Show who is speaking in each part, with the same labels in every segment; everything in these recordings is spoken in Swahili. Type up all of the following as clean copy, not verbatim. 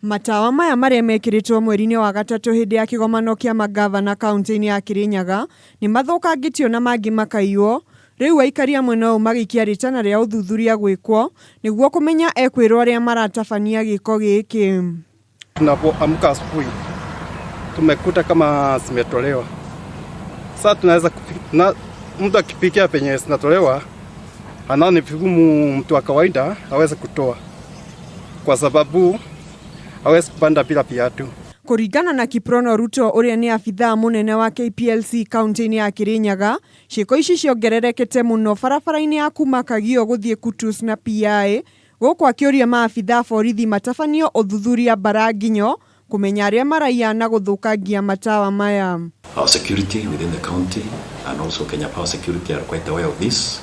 Speaker 1: Matawa maya marĩa mekiritwo mweri-inĩ wa gatatũ hĩndĩ ya kĩgomano kĩa magavana kaunti-ini ya Kirinyaga nĩ mathũkangĩtio na mangĩ makaiywo. Rĩu aikari amwe no magĩikia rĩtana rĩa ũthuthuria gwĩkwo nĩguo kũmenya ekwĩrwo arĩa maratabania gĩko gĩkĩ.
Speaker 2: Tunapoamka asubuhi tumekuta kama zimetolewa. Sasa tunaweza mtu akipikia penye zinatolewa anaona ni vigumu mtu wa kawaida aweze kutoa kwa sababu hawezi kupanda bila viatu.
Speaker 1: Kuringana na Kiprono Ruto ũrĩa nĩ abithaa mũnene wa KPLC kaunti-ini ya Kirinyaga, ciiko ici ciongererekete mũno barabara-ini ya kuma Kagio gũthiĩ Kutus na PI, gũkũ akĩũria maabithaa borithi matabanio ũthuthuria baranginyo kũmenya arĩa maraiya na gũthũkangia matawa maya.
Speaker 3: Our security within the county and also Kenya Power Security are quite aware of this,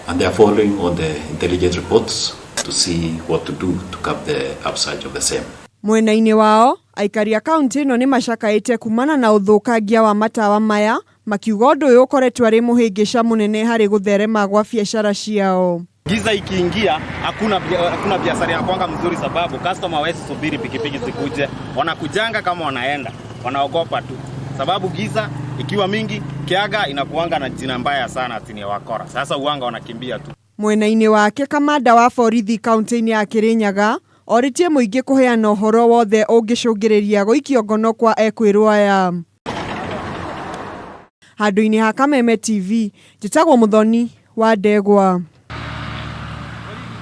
Speaker 3: and they are following on the intelligence reports to see what to do to curb the upsurge of the same.
Speaker 1: Mwena-inĩ wao, aikari a kaunti ĩno nĩ macakaĩte kumana na ũthũkangia wa matawa maya, makiuga ũndũ ũyũ ũkoretwo arĩ mũhĩngĩca mũnene harĩ gũtherema gwa biacara ciao.
Speaker 4: Giza ikiingia hakuna biashara ya kwanga mzuri, sababu customer hawezi subiri pikipiki zikuje, wanakujanga kama wanaenda, wanaogopa tu, sababu giza ikiwa mingi kiaga inakuanga na jina mbaya sana atini wakora. Sasa uanga wanakimbia tu. Mwena-inĩ wake kamanda wa borithi kaunti-ini ya Kirinyaga oritie mũingĩ kũheana ũhoro wothe ũngĩcũngĩrĩria gũikio ngono kwa ekwĩrwo aya. Handũ-inĩ ha Kameme TV, njĩtagwo Mũthoni wa Ndegwa.